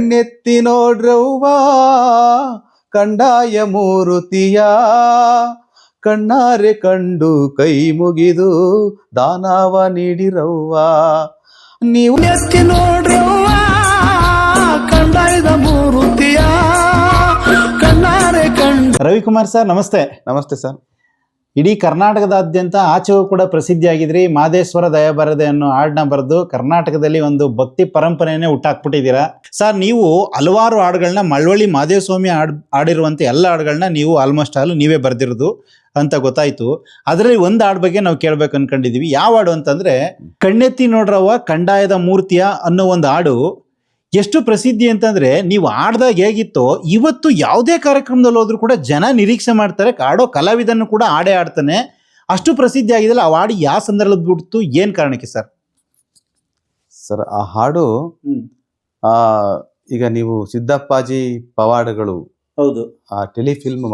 ಕಣ್ಣೆತ್ತಿ ನೋಡ್ರವ್ವ ಕಂಡಾಯ ಮೂರುತಿಯ, ಕಣ್ಣಾರೆ ಕಂಡು ಕೈ ಮುಗಿದು ದಾನವ ನೀಡಿರವ್ವ. ನೀವು ಎತ್ತಿ ನೋಡ್ರವ್ವ ಕಂಡಾಯದ ಮೂರುತಿಯ, ಕಣ್ಣಾರೆ ಕಂಡು. ರವಿಕುಮಾರ್ ಸರ್ ನಮಸ್ತೆ. ನಮಸ್ತೆ ಸರ್. ಇಡೀ ಕರ್ನಾಟಕದಾದ್ಯಂತ ಆಚೆಗೂ ಕೂಡ ಪ್ರಸಿದ್ಧಿಯಾಗಿದ್ರಿ. ಮಾದೇಶ್ವರ ದಯ ಬರದೆ ಅನ್ನೋ ಹಾಡನ್ನ ಬರೆದು ಕರ್ನಾಟಕದಲ್ಲಿ ಒಂದು ಭಕ್ತಿ ಪರಂಪರೆಯನ್ನೇ ಹುಟ್ಟಾಕ್ಬಿಟ್ಟಿದ್ದೀರಾ ಸರ್. ನೀವು ಹಲವಾರು ಹಾಡುಗಳನ್ನ ಮಳವಳ್ಳಿ ಮಾದೇವ ಸ್ವಾಮಿ ಹಾಡಿರುವಂಥ ಎಲ್ಲ ಹಾಡುಗಳನ್ನ ನೀವು ಆಲ್ಮೋಸ್ಟ್ ಆಲ್ ನೀವೇ ಬರೆದಿರೋದು ಅಂತ ಗೊತ್ತಾಯ್ತು. ಅದರಲ್ಲಿ ಒಂದು ಹಾಡು ಬಗ್ಗೆ ನಾವು ಕೇಳ್ಬೇಕು ಅನ್ಕೊಂಡಿದೀವಿ. ಯಾವ ಹಾಡು ಅಂತಂದ್ರೆ ಕಣ್ಣೆತ್ತಿ ನೋಡ್ರವ್ವ ಕಂಡಾಯದ ಮೂರ್ತಿಯ ಅನ್ನೋ ಒಂದು ಹಾಡು ಎಷ್ಟು ಪ್ರಸಿದ್ಧಿ ಅಂತಂದ್ರೆ, ನೀವು ಹಾಡ್ದಾಗ ಹೇಗಿತ್ತೋ ಇವತ್ತು ಯಾವುದೇ ಕಾರ್ಯಕ್ರಮದಲ್ಲಿ ಹೋದ್ರೂ ಕೂಡ ಜನ ನಿರೀಕ್ಷೆ ಮಾಡ್ತಾರೆ. ಆಡೋ ಕಲಾವಿದನ್ನು ಕೂಡ ಹಾಡೇ ಆಡ್ತಾನೆ, ಅಷ್ಟು ಪ್ರಸಿದ್ಧಿ ಆಗಿದೆಯಲ್ಲ. ಆ ಹಾಡು ಯಾವ ಸಂದರ್ಭದಲ್ಲಿ ಬಿಡ್ತು, ಏನ್ ಕಾರಣಕ್ಕೆ ಸರ್? ಸರ್ ಆ ಹಾಡು ಈಗ ನೀವು ಸಿದ್ದಪ್ಪಾಜಿ ಪವಾಡಗಳು ಹೌದು ಆ ಟೆಲಿಫಿಲ್ಮ್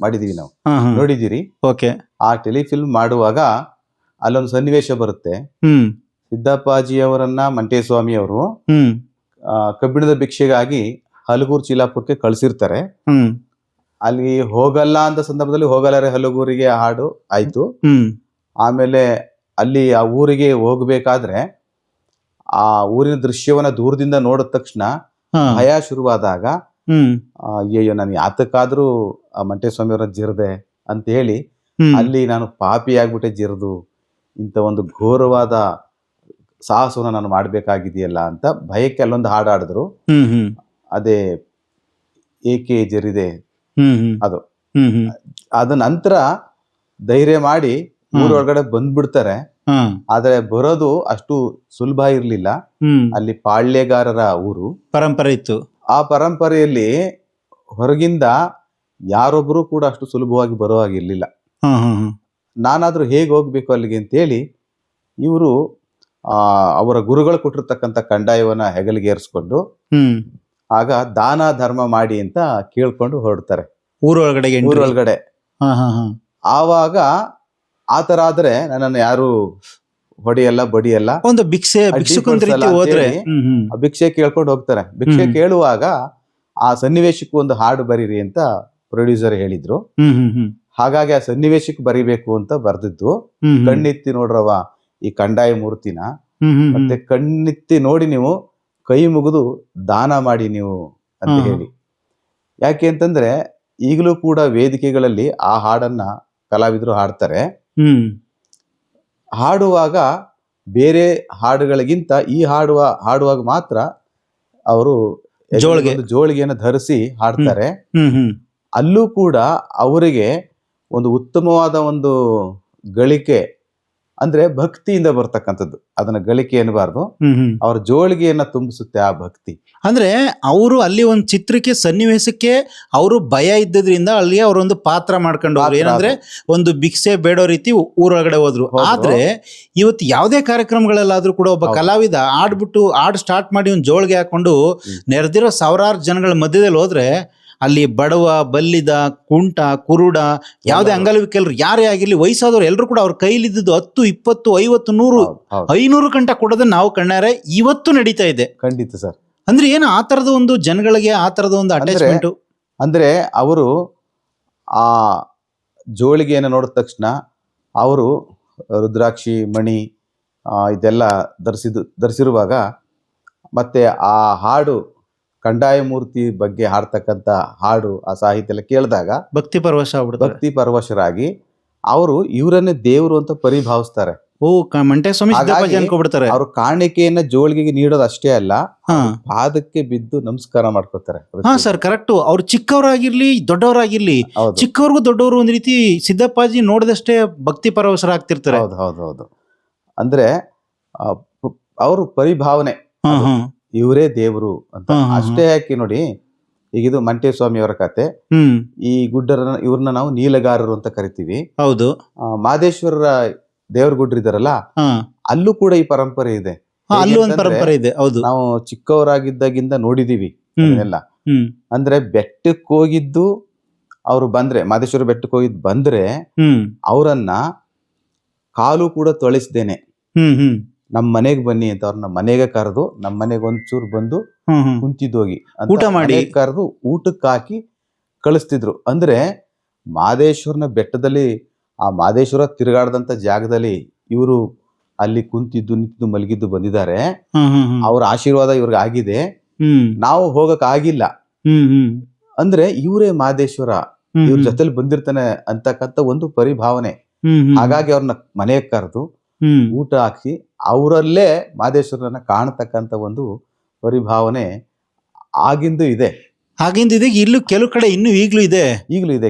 ಮಾಡಿದೀವಿ ನಾವು, ನೋಡಿದ್ದೀರಿ. ಓಕೆ. ಆ ಟೆಲಿಫಿಲ್ಮ್ ಮಾಡುವಾಗ ಅಲ್ಲೊಂದು ಸನ್ನಿವೇಶ ಬರುತ್ತೆ. ಸಿದ್ದಪ್ಪಾಜಿ ಅವರನ್ನ ಮಂಟೇಸ್ವಾಮಿ ಅವರು ಕಬ್ಬಿಣದ ಭಿಕ್ಷೆಗಾಗಿ ಹಲಗೂರು ಚಿಲಾಪುರಕ್ಕೆ ಕಳ್ಸಿರ್ತಾರೆ. ಅಲ್ಲಿ ಹೋಗಲ್ಲ ಅಂತ ಸಂದರ್ಭದಲ್ಲಿ ಹೋಗಲಾರೆ ಹಲಗೂರಿಗೆ ಹಾಡು ಆಯ್ತು. ಆಮೇಲೆ ಅಲ್ಲಿ ಆ ಊರಿಗೆ ಹೋಗ್ಬೇಕಾದ್ರೆ ಆ ಊರಿನ ದೃಶ್ಯವನ್ನ ದೂರದಿಂದ ನೋಡಿದ ತಕ್ಷಣ ಭಯ ಶುರುವಾದಾಗ, ಅಯ್ಯಯ್ಯೋ ನಾನು ಯಾತಕ್ಕಾದ್ರೂ ಆ ಮಂಟೇಸ್ವಾಮಿ ಅವರ ಜಿರ್ದೆ ಅಂತ ಹೇಳಿ ಅಲ್ಲಿ ನಾನು ಪಾಪಿ ಆಗ್ಬಿಟ್ಟೆ ಜಿರ್ದು ಇಂಥ ಒಂದು ಘೋರವಾದ ಸಾಹಸವನ್ನ ನಾನು ಮಾಡ್ಬೇಕಾಗಿದೆಯಲ್ಲ ಅಂತ ಭಯಕ್ಕೆ ಅಲ್ಲೊಂದು ಹಾಡು ಹಾಡಿದ್ರು. ಅದೇ ಏಕೆ ಜರಿದೆ ಅದು. ಅದ ನಂತರ ಧೈರ್ಯ ಮಾಡಿ ಊರೊಳಗಡೆ ಬಂದ್ಬಿಡ್ತಾರೆ. ಆದ್ರೆ ಬರೋದು ಅಷ್ಟು ಸುಲಭ ಇರ್ಲಿಲ್ಲ. ಅಲ್ಲಿ ಪಾಳ್ಯಗಾರರ ಊರು ಪರಂಪರೆ ಇತ್ತು. ಆ ಪರಂಪರೆಯಲ್ಲಿ ಹೊರಗಿಂದ ಯಾರೊಬ್ರು ಕೂಡ ಅಷ್ಟು ಸುಲಭವಾಗಿ ಬರೋ ಹಾಗಿರ್ಲಿಲ್ಲ. ನಾನಾದ್ರೂ ಹೇಗೆ ಹೋಗ್ಬೇಕು ಅಲ್ಲಿಗೆ ಅಂತೇಳಿ ಇವರು ಅವರ ಗುರುಗಳು ಕೊಟ್ಟಿರ್ತಕ್ಕಂಥ ಕಂದಾಯವನ್ನ ಹೆಗಲಿಗೇರಿಸ್ಕೊಂಡು ಆಗ ದಾನ ಧರ್ಮ ಮಾಡಿ ಅಂತ ಕೇಳ್ಕೊಂಡು ಹೊರಡ್ತಾರೆ ಊರೊಳಗಡೆ. ಆವಾಗ ಆತರ ಆದ್ರೆ ನನ್ನನ್ನು ಯಾರು ಹೊಡೆಯಲ್ಲ ಬಡಿಯಲ್ಲ, ಒಂದು ಭಿಕ್ಷೆ ಕೇಳ್ಕೊಂಡು ಹೋಗ್ತಾರೆ. ಭಿಕ್ಷೆ ಕೇಳುವಾಗ ಆ ಸನ್ನಿವೇಶಕ್ಕೂ ಒಂದು ಹಾಡು ಬರೀರಿ ಅಂತ ಪ್ರೊಡ್ಯೂಸರ್ ಹೇಳಿದ್ರು. ಹಾಗಾಗಿ ಆ ಸನ್ನಿವೇಶಕ್ಕೆ ಬರಿಬೇಕು ಅಂತ ಬರ್ದಿದ್ದು. ಕಣ್ಣೆತ್ತಿ ನೋಡ್ರವ ಈ ಕಂದಾಯ ಮೂರ್ತಿನ, ಮತ್ತೆ ಕಣ್ಣೆತ್ತಿ ನೋಡಿ ನೀವು ಕೈ ಮುಗಿದು ದಾನ ಮಾಡಿ ನೀವು ಅಂತ ಹೇಳಿ. ಯಾಕೆ ಅಂತಂದ್ರೆ ಈಗಲೂ ಕೂಡ ವೇದಿಕೆಗಳಲ್ಲಿ ಆ ಹಾಡನ್ನ ಕಲಾವಿದರು ಹಾಡ್ತಾರೆ. ಹಾಡುವಾಗ ಬೇರೆ ಹಾಡುಗಳಿಗಿಂತ ಈ ಹಾಡುವಾಗ ಮಾತ್ರ ಅವರು ಜೋಳಿಗೆಯನ್ನು ಧರಿಸಿ ಹಾಡ್ತಾರೆ. ಅಲ್ಲೂ ಕೂಡ ಅವರಿಗೆ ಒಂದು ಉತ್ತಮವಾದ ಒಂದು ಗಳಿಕೆ ಅಂದ್ರೆ ಭಕ್ತಿಯಿಂದ ಬರ್ತಕ್ಕಂಥದ್ದು. ಅದನ್ನ ಗಳಿಕೆ ಅನ್ನಬಾರ್ದು, ಅವ್ರ ಜೋಳಿಗೆಯನ್ನ ತುಂಬಿಸುತ್ತೆ ಆ ಭಕ್ತಿ. ಅಂದ್ರೆ ಅವರು ಅಲ್ಲಿ ಒಂದು ಚಿತ್ರಕ್ಕೆ ಸನ್ನಿವೇಶಕ್ಕೆ ಅವರು ಭಯ ಇದ್ದದ್ರಿಂದ ಅಲ್ಲಿ ಅವರೊಂದು ಪಾತ್ರ ಮಾಡ್ಕೊಂಡು ಹೋದ್ರು. ಏನಂದ್ರೆ ಒಂದು ಭಿಕ್ಷೆ ಬೇಡೋ ರೀತಿ ಊರೊಳಗಡೆ ಹೋದ್ರು. ಆದ್ರೆ ಇವತ್ತು ಯಾವುದೇ ಕಾರ್ಯಕ್ರಮಗಳಲ್ಲಾದ್ರೂ ಕೂಡ ಒಬ್ಬ ಕಲಾವಿದ ಆಡ್ಬಿಟ್ಟು ಹಾಡು ಸ್ಟಾರ್ಟ್ ಮಾಡಿ ಒಂದು ಜೋಳಿಗೆ ಹಾಕೊಂಡು ನೆರೆದಿರೋ ಸಾವಿರಾರು ಜನಗಳ ಮಧ್ಯದಲ್ಲಿ ಹೋದ್ರೆ ಅಲ್ಲಿ ಬಡವ, ಬಲ್ಲಿದ, ಕುಂಟ, ಕುರುಡ, ಯಾವುದೇ ಅಂಗವಿಕಲರು ಯಾರೇ ಆಗಿರ್ಲಿ, ವಯಸ್ಸಾದವ್ರು ಎಲ್ಲರೂ ಕೂಡ ಅವ್ರ ಕೈಲಿದ್ದು 10, 20, 50, 100, 500 ಗಂಟೆ ಕೊಡೋದನ್ನ ನಾವು ಕಣ್ಣಾರೆ ಇವತ್ತು ನಡೀತಾ ಇದೆ. ಖಂಡಿತ ಸರ್. ಅಂದ್ರೆ ಏನು ಆ ತರದ ಒಂದು ಜನಗಳಿಗೆ ಆ ತರದ ಒಂದು ಅಟ್ಯಾಚ್ಮೆಂಟ್. ಅಂದ್ರೆ ಅವರು ಆ ಜೋಳಿಗೆಯನ್ನು ನೋಡಿದ ತಕ್ಷಣ ಅವರು ರುದ್ರಾಕ್ಷಿ ಮಣಿ ಇದೆಲ್ಲ ಧರಿಸಿರುವಾಗ ಮತ್ತೆ ಆ ಹಾಡು ಕಂದಾಯ ಮೂರ್ತಿ ಬಗ್ಗೆ ಹಾಡ್ತಕ್ಕಂಥ ಹಾಡು, ಆ ಸಾಹಿತ್ಯ ಎಲ್ಲ ಕೇಳಿದಾಗ ಭಕ್ತಿ ಪರವಶರಾಗಿ ಅವರು ಇವರನ್ನೇ ದೇವರು ಅಂತ ಪರಿಭಾವಿಸ್ತಾರೆ. ಮಂಟೇಸ್ವಾಮಿ ಅನ್ಕೋಬಿಡ್ತಾರೆ. ಅವ್ರ ಕಾಣಿಕೆಯನ್ನ ಜೋಳಿಗೆಗೆ ನೀಡೋದು ಅಷ್ಟೇ ಅಲ್ಲ, ಪಾದಕ್ಕೆ ಬಿದ್ದು ನಮಸ್ಕಾರ ಮಾಡ್ಕೋತಾರೆ. ಹಾ ಸರ್, ಕರೆಕ್ಟ್. ಅವ್ರು ಚಿಕ್ಕವರಾಗಿರ್ಲಿ ದೊಡ್ಡವರಾಗಿರ್ಲಿ, ಚಿಕ್ಕವ್ರಿಗೂ ದೊಡ್ಡವರು ಒಂದ್ ರೀತಿ ಸಿದ್ದಪ್ಪಾಜಿ ನೋಡಿದಷ್ಟೇ ಭಕ್ತಿ ಪರವಶರಾಗ್ತಿರ್ತಾರೆ. ಹೌದು. ಅಂದ್ರೆ ಅವರು ಪರಿಭಾವನೆ, ಇವರೇ ದೇವರು ಅಂತ ಅಷ್ಟೇ. ಯಾಕೆ ನೋಡಿ, ಈಗ ಇದು ಮಂಟೇಸ್ವಾಮಿ ಅವರ ಕತೆ. ಈ ಇವ್ರನ್ನ ನಾವು ನೀಲಗಾರರು ಅಂತ ಕರಿತೀವಿ. ಹೌದು. ಮಾದೇಶ್ವರರ ದೇವರ ಗುಡ್ರಿದಾರಲ್ಲ, ಅಲ್ಲೂ ಕೂಡ ಈ ಪರಂಪರೆ ಇದೆ. ಹೌದು, ನಾವು ಚಿಕ್ಕವರಾಗಿದ್ದಾಗಿಂದ ನೋಡಿದೀವಿ ಎಲ್ಲ. ಅಂದ್ರೆ ಬೆಟ್ಟಕ್ಕೆ ಹೋಗಿದ್ದು ಅವ್ರು ಬಂದ್ರೆ, ಮಾದೇಶ್ವರ ಬೆಟ್ಟಕ್ಕೆ ಹೋಗಿದ್ ಬಂದ್ರೆ ಅವರನ್ನ ಕಾಲು ಕೂಡ ತೊಳಿಸ್ದೇನೆ ನಮ್ಮ ಮನೆಗೆ ಬನ್ನಿ ಅಂತ ಅವ್ರನ್ನ ಮನೆಗೆ ಕರೆದು ನಮ್ಮ ಮನೆಗೆ ಒಂಚೂರು ಬಂದು ಕುಂತಿದ್ದೋಗಿ ಅಂತ ಊಟ ಮಾಡಿ ಕರೆದು ಊಟಕ್ಕೆ ಹಾಕಿ ಕಳಿಸ್ತಿದ್ರು. ಅಂದ್ರೆ ಮಾದೇಶ್ವರನ ಬೆಟ್ಟದಲ್ಲಿ ಆ ಮಾದೇಶ್ವರ ತಿರುಗಾಡದಂತ ಜಾಗದಲ್ಲಿ ಇವರು ಅಲ್ಲಿ ಕುಂತಿದ್ದು ನಿಂತಿದ್ದು ಮಲಗಿದ್ದು ಬಂದಿದ್ದಾರೆ. ಅವ್ರ ಆಶೀರ್ವಾದ ಇವ್ರಿಗೆ ಆಗಿದೆ, ನಾವು ಹೋಗಕ್ ಆಗಿಲ್ಲ ಅಂದ್ರೆ ಇವರೇ ಮಾದೇಶ್ವರ ಇವ್ರ ಜೊತೆಲಿ ಬಂದಿರ್ತಾನೆ ಅಂತಕ್ಕಂಥ ಒಂದು ಪರಿಭಾವನೆ. ಹಾಗಾಗಿ ಅವ್ರನ್ನ ಮನೆಗೆ ಕರೆದು ಊಟ ಹಾಕಿ ಅವರಲ್ಲೇ ಮಾದೇಶ್ವರನ ಕಾಣತಕ್ಕಂಥ ಒಂದು ಪರಿಭಾವನೆ ಆಗಿಂದು ಇದೆ. ಹಾಗಿಂದ ಇದೆ ಇಲ್ಲೂ ಕೆಲವು ಕಡೆ ಇನ್ನು ಈಗ್ಲೂ ಇದೆ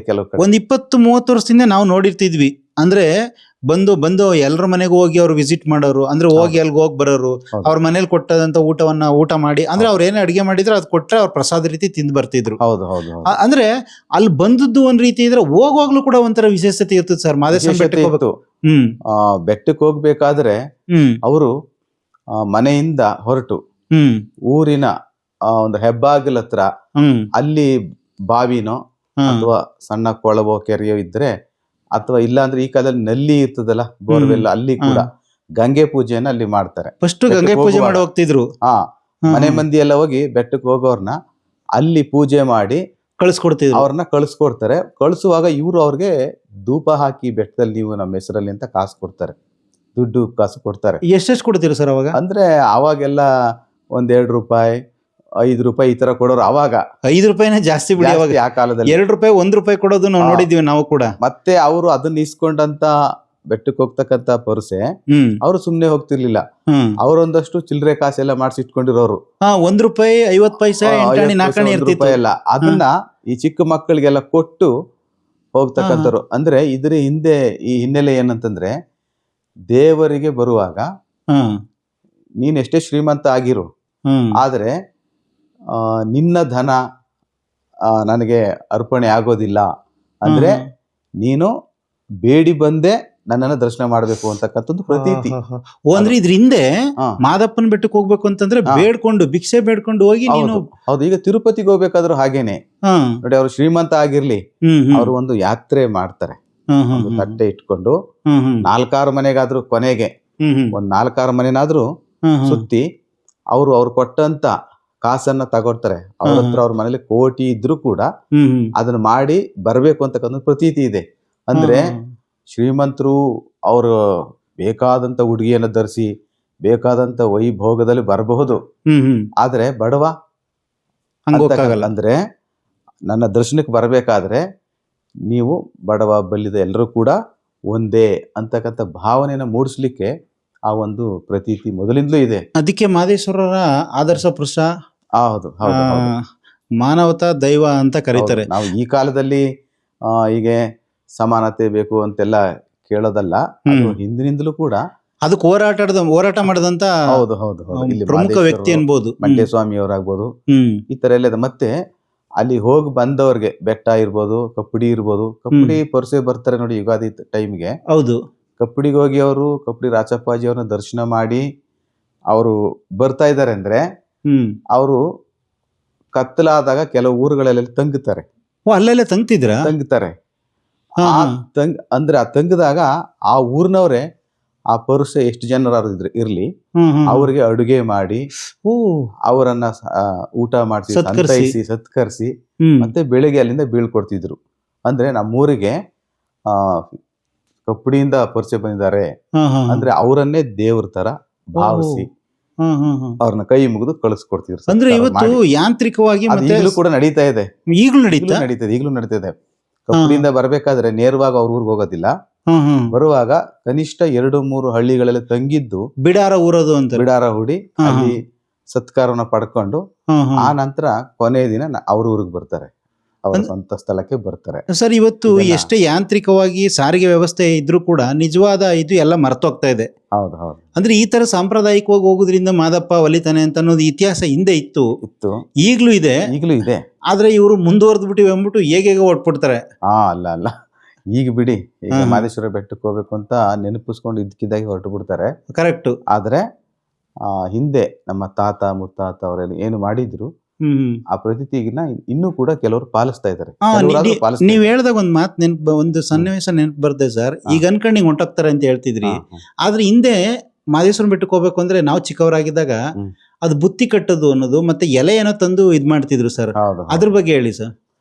ಕೆಲವು ಕಡೆ. ಒಂದ್ 20-30 ವರ್ಷದಿಂದ ನಾವು ನೋಡಿರ್ತಿದ್ವಿ. ಅಂದ್ರೆ ಬಂದು ಎಲ್ಲರ ಮನೆಗೂ ಹೋಗಿ ಅವ್ರು ವಿಸಿಟ್ ಮಾಡೋರು, ಅಂದ್ರೆ ಹೋಗಿ ಅಲ್ಲಿಗೆ ಹೋಗಿ ಬರೋರು, ಅವ್ರ ಮನೇಲಿ ಕೊಟ್ಟದಂತ ಊಟ ಮಾಡಿ, ಅಂದ್ರೆ ಅವ್ರ ಏನೇ ಅಡಿಗೆ ಮಾಡಿದ್ರು ಅದು ಕೊಟ್ರೆ ಅವ್ರ ಪ್ರಸಾದ ರೀತಿ ತಿಂದು ಬರ್ತಿದ್ರು. ಅಂದ್ರೆ ಅಲ್ಲಿ ಬಂದದ್ದು ಒಂದ್ ರೀತಿ ಇದ್ರೆ ಹೋಗುವಾಗ್ಲೂ ಕೂಡ ಒಂಥರ ವಿಶೇಷತೆ ಇರ್ತದೆ ಸರ್. ಮಾದೇಶ್ವರ ಬೆಟ್ಟಕ್ಕೆ ಹೋಗ್ಬೇಕಾದ್ರೆ ಅವರು ಮನೆಯಿಂದ ಹೊರಟು ಊರಿನ ಒಂದು ಹೆಬ್ಬಾಗಿಲ ಹತ್ರ ಅಲ್ಲಿ ಬಾವಿನೋ ಅಥವಾ ಸಣ್ಣ ಕೊಳವೋ ಕೆರೆಯೋ ಇದ್ರೆ, ಅಥವಾ ಇಲ್ಲ ಅಂದ್ರೆ ಈ ಕಾಲದಲ್ಲಿ ನಲ್ಲಿ ಇರ್ತದಲ್ಲ ಬೋರ್ವೆಲ್, ಅಲ್ಲಿ ಕೂಡ ಗಂಗೆ ಪೂಜೆಯನ್ನ ಅಲ್ಲಿ ಮಾಡ್ತಾರೆ. ಫಸ್ಟ್ ಗಂಗೆ ಪೂಜೆ ಮಾಡಿ ಹೋಗ್ತಿದ್ರು. ಮನೆ ಮಂದಿ ಎಲ್ಲ ಹೋಗಿ ಬೆಟ್ಟಕ್ಕೆ ಹೋಗೋರ್ನ ಅಲ್ಲಿ ಪೂಜೆ ಮಾಡಿ ಕಳಿಸ್ಕೊಡ್ತಿದ್ರು, ಅವ್ರನ್ನ ಕಳಿಸ್ಕೊಡ್ತಾರೆ. ಕಳಿಸುವಾಗ ಇವ್ರು ಅವ್ರಿಗೆ ಧೂಪ ಹಾಕಿ ಬೆಟ್ಟದಲ್ಲಿ ನೀವು ನಮ್ಮ ಹೆಸರಲ್ಲಿ ಅಂತ ಕಾಸು ಕೊಡ್ತಾರೆ, ದುಡ್ಡು ಕಾಸು ಕೊಡ್ತಾರೆ. ಎಷ್ಟೆಷ್ಟು ಕೊಡ್ತೀರಿ ಸರ್ ಅವಾಗ? ಅಂದ್ರೆ ಅವಾಗೆಲ್ಲ ಒಂದ್ 2 ರೂಪಾಯಿ 5 ರೂಪಾಯಿ ಈ ತರ ಕೊಡೋರು. ಅವಾಗ 5 ರೂಪಾಯಿನೇ ಜಾಸ್ತಿ ಬಿಡಿ ಅವಾಗ. ಆ ಕಾಲದಲ್ಲಿ 2 ರೂಪಾಯಿ 1 ರೂಪಾಯಿ ಕೊಡೋದು ನಾವು ನೋಡಿದ್ವಿ ನಾವು ಕೂಡ. ಮತ್ತೆ ಅವರು ಅದನ್ನ ಇಸ್ಕೊಂಡಂತ ಬೆಟ್ಟಕ್ಕೆ ಹೋಗ್ತಕ್ಕಂತ ಪರ್ಸೆ ಅವ್ರು ಸುಮ್ನೆ ಹೋಗ್ತಿರ್ಲಿಲ್ಲ. ಅವರೊಂದಷ್ಟು ಚಿಲ್ಲರೆ ಕಾಸೆಲ್ಲ ಮಾಡಿಸಿ ಇಟ್ಕೊಂಡಿರೋರು. 1 ರೂಪಾಯಿ 50 ಪೈಸೆ 4 ರೂಪಾಯಿ ಎಲ್ಲ ಅದನ್ನ ಈ ಚಿಕ್ಕ ಮಕ್ಕಳಿಗೆಲ್ಲ ಕೊಟ್ಟು ಹೋಗ್ತಕ್ಕಂಥವ್ರು. ಅಂದ್ರೆ ಇದ್ರ ಹಿಂದೆ ಈ ಹಿನ್ನೆಲೆ ಏನಂತಂದ್ರೆ, ದೇವರಿಗೆ ಬರುವಾಗ ನೀನ್ ಎಷ್ಟೇ ಶ್ರೀಮಂತ ಆಗಿರು, ಆದ್ರೆ ನಿನ್ನ ಧನ ನನಗೆ ಅರ್ಪಣೆ ಆಗೋದಿಲ್ಲ. ಅಂದ್ರೆ ನೀನು ಬೇಡಿ ಬಂದೆ ನನ್ನನ್ನ ದರ್ಶನ ಮಾಡ್ಬೇಕು ಅಂತಕ್ಕಂಥದ್ದು ಪ್ರತೀತಿ. ಅಂದ್ರೆ ಇದ್ರ ಹಿಂದೆ ಮಾದಪ್ಪನ ಬೆಟ್ಟಕ್ಕೆ ಹೋಗ್ಬೇಕು ಅಂತಂದ್ರೆ ಬೇಡ್ಕೊಂಡು ಭಿಕ್ಷೆ ಬೇಡ್ಕೊಂಡು ಹೋಗಿ ನೀನು. ಹೌದು, ಈಗ ತಿರುಪತಿಗೆ ಹೋಗ್ಬೇಕಾದ್ರೂ ಹಾಗೇನೆ ನೋಡಿ. ಅವ್ರು ಶ್ರೀಮಂತ ಆಗಿರ್ಲಿ, ಅವರು ಒಂದು ಯಾತ್ರೆ ಮಾಡ್ತಾರೆ, ಒಂದು ತಟ್ಟೆ ಇಟ್ಕೊಂಡು 4-6 ಮನೆಗಾದ್ರೂ ಕೊನೆಗೆ ಒಂದ್ 4-6 ಮನೆನಾದ್ರೂ ಸುತ್ತಿ ಅವ್ರು ಕೊಟ್ಟಂತ ಕಾಸನ್ನ ತಗೊಳ್ತಾರೆ. ಅವ್ರ ಹತ್ರ ಅವ್ರ ಮನೇಲಿ ಕೋಟಿ ಇದ್ರು ಕೂಡ ಅದನ್ನ ಮಾಡಿ ಬರ್ಬೇಕು ಅಂತಕ್ಕಂಥ ಪ್ರತೀತಿ ಇದೆ. ಅಂದ್ರೆ ಶ್ರೀಮಂತರು ಅವರು ಬೇಕಾದಂತ ಉಡುಗೆಯನ್ನು ಧರಿಸಿ ಬೇಕಾದಂತ ವೈಭೋಗದಲ್ಲಿ ಬರಬಹುದು, ಆದ್ರೆ ಬಡವ ಅಂದ್ರೆ ನನ್ನ ದರ್ಶನಕ್ಕೆ ಬರ್ಬೇಕಾದ್ರೆ ನೀವು ಬಡವ ಬಲ್ಲಿದ ಎಲ್ಲರೂ ಕೂಡ ಒಂದೇ ಅಂತಕ್ಕಂಥ ಭಾವನೆಯನ್ನ ಮೂಡಿಸ್ಲಿಕ್ಕೆ ಆ ಒಂದು ಪ್ರತೀತಿ ಮೊದಲಿಂದಲೂ ಇದೆ. ಅದಕ್ಕೆ ಮಾದೇಶ್ವರರ ಆದರ್ಶ ಪುರುಷ, ಹೌದು ಹೌದು, ಮಾನವತಾ ದೈವ ಅಂತ ಕರೀತಾರೆ. ನಾವು ಈ ಕಾಲದಲ್ಲಿ ಹೀಗೆ ಸಮಾನತೆ ಬೇಕು ಅಂತೆಲ್ಲ ಕೇಳೋದಲ್ಲ, ಹಿಂದಿನಿಂದಲೂ ಕೂಡ ಅದಕ್ಕೆ ಹೋರಾಟ ಮಾಡದಂತ ಹೌದು ಹೌದು ಇಲ್ಲಿ ಪ್ರಮುಖ ವ್ಯಕ್ತಿ ಅನ್ಬೋದು. ಮಂಡ್ಯ ಸ್ವಾಮಿ ಅವರಾಗ್ಬೋದು, ಈ ತರ ಎಲ್ಲ. ಮತ್ತೆ ಅಲ್ಲಿ ಹೋಗಿ ಬಂದವ್ರಿಗೆ ಬೆಟ್ಟ ಇರ್ಬೋದು, ಕಪ್ಪಡಿ ಇರ್ಬೋದು, ಕಪ್ಪಡಿ ಪರ್ಸೆ ಬರ್ತಾರೆ ನೋಡಿ ಯುಗಾದಿ ಟೈಮ್ಗೆ. ಹೌದು, ಕಪ್ಪಡಿಗೆ ಹೋಗಿ ಅವರು ಕಪ್ಪಡಿ ರಾಚಪ್ಪಾಜಿ ಅವ್ರನ್ನ ದರ್ಶನ ಮಾಡಿ ಅವರು ಬರ್ತಾ ಇದ್ದಾರೆ ಅಂದ್ರೆ, ಅವರು ಕತ್ತಲಾದಾಗ ಕೆಲವು ಊರುಗಳಲ್ಲಿ ತಂಗುತ್ತಾರೆ. ಅಲ್ಲೆಲ್ಲ ತಂಗ್ತಾರೆ. ಅಂದ್ರೆ ಆ ತಂಗದಾಗ ಆ ಊರಿನವ್ರೆ ಆ ಪರುಸೆ ಎಷ್ಟು ಜನರಾದ್ರು ಇರ್ಲಿ ಅವ್ರಿಗೆ ಅಡುಗೆ ಮಾಡಿ ಅವರನ್ನ ಊಟ ಮಾಡಿಸಿ ಸತ್ಕರಿಸಿ ಮತ್ತೆ ಬೆಳಿಗ್ಗೆ ಅಲ್ಲಿಂದ ಬೀಳ್ಕೊಡ್ತಿದ್ರು. ಅಂದ್ರೆ ನಮ್ಮೂರಿಗೆ ಕಪ್ಪಡಿಯಿಂದ ಪರ್ಸೆ ಬಂದಿದ್ದಾರೆ ಅಂದ್ರೆ ಅವರನ್ನೇ ದೇವ್ರ ತರ ಭಾವಿಸಿ ಅವ್ರನ್ನ ಕೈ ಮುಗಿದು ಕಳಿಸ್ಕೊಡ್ತಿದ್ರು. ಅಂದ್ರೆ ಇವತ್ತು ಯಾಂತ್ರಿಕವಾಗಿ ಈಗಲೂ ಕೂಡ ನಡೀತಾ ಇದೆ. ಈಗಲೂ ನಡೀತಾ ಇದೆ. ಕಪ್ಪಡಿಯಿಂದ ಬರ್ಬೇಕಾದ್ರೆ ನೇರವಾಗಿ ಅವ್ರ ಊರಿಗೆ ಹೋಗೋದಿಲ್ಲ. ಬರುವಾಗ ಕನಿಷ್ಠ 2-3 ಹಳ್ಳಿಗಳಲ್ಲಿ ತಂಗಿದ್ದು ಬಿಡಾರ ಊರೋದು ಅಂತ ಬಿಡಾರ ಹೂಡಿ ಅಲ್ಲಿ ಸತ್ಕಾರನ ಪಡ್ಕೊಂಡು ಆ ನಂತರ ಕೊನೆಯ ದಿನ ಅವ್ರ ಊರಿಗೆ ಬರ್ತಾರೆ, ಅವರ ಸ್ವಂತ ಸ್ಥಳಕ್ಕೆ ಬರ್ತಾರೆ. ಸರ್, ಇವತ್ತು ಎಷ್ಟೇ ಯಾಂತ್ರಿಕವಾಗಿ ಸಾರಿಗೆ ವ್ಯವಸ್ಥೆ ಇದ್ರೂ ಕೂಡ ನಿಜವಾದ ಇದು ಎಲ್ಲ ಮರ್ತೋಗ್ತಾ ಇದೆ. ಹೌದು ಹೌದು. ಅಂದ್ರೆ ಈ ತರ ಸಾಂಪ್ರದಾಯಿಕವಾಗಿ ಹೋಗೋದ್ರಿಂದ ಮಾದಪ್ಪ ಒಲಿತಾನೆ ಅಂತ ಅನ್ನೋದು ಇತಿಹಾಸ ಹಿಂದೆ ಇತ್ತು, ಈಗ್ಲೂ ಇದೆ. ಆದ್ರೆ ಇವರು ಮುಂದುವರೆದು ಬಿಟ್ಟಿವಿ ಅಂದ್ಬಿಟ್ಟು ಹೇಗೆ ಹೊಟ್ಬಿಡ್ತಾರೆ. ಅಲ್ಲ ಈಗ ಬಿಡಿ, ಈಗ ಮಾದೇಶ್ವರ ಬೆಟ್ಟಕ್ಕೆ ಹೋಗ್ಬೇಕು ಅಂತ ನೆನಪಿಸ್ಕೊಂಡು ಇದ್ದಕ್ಕಿದ್ದಾಗಿ ಹೊರಟು ಬಿಡ್ತಾರೆ. ಕರೆಕ್ಟ್. ಆದ್ರೆ ಹಿಂದೆ ನಮ್ಮ ತಾತ ಮುತ್ತಾತ ಅವರೆಲ್ಲ ಏನು ಮಾಡಿದ್ರು ಆ ಪ್ರತೀತಿಗಿನ್ನ ಇನ್ನೂ ಕೂಡ ಕೆಲವರು ಪಾಲಿಸ್ತಾ ಇದ್ದಾರೆ. ನೀವ್ ಹೇಳ್ದಾಗ ಒಂದ್ ಮಾತು ಒಂದು ಸನ್ನಿವೇಶ ನೆನಪು ಬರ್ದೆ ಸರ್. ಈಗ ಅನ್ಕೊಂಡು ಹೊಂಟೋಗ್ತಾರೆ ಅಂತ ಹೇಳ್ತಿದ್ರಿ, ಆದ್ರೆ ಹಿಂದೆ ಮಾದೇಶ್ವರನ ಬೆಟ್ಟಕ್ಕೆ ಹೋಗ್ಬೇಕು ಅಂದ್ರೆ ನಾವು ಚಿಕ್ಕವರಾಗಿದ್ದಾಗ ಹ್ಮ್. ಅದು ಬುತ್ತಿ ಕಟ್ಟೋದು ಅನ್ನೋದು ಮತ್ತೆ ಎಲೆ ಏನೋ ತಂದು ಇದ್ ಮಾಡ್ತಿದ್ರು ಸರ್. ಹೌದು ಅದ್ರ ಬಗ್ಗೆ ಹೇಳಿ ಸರ್.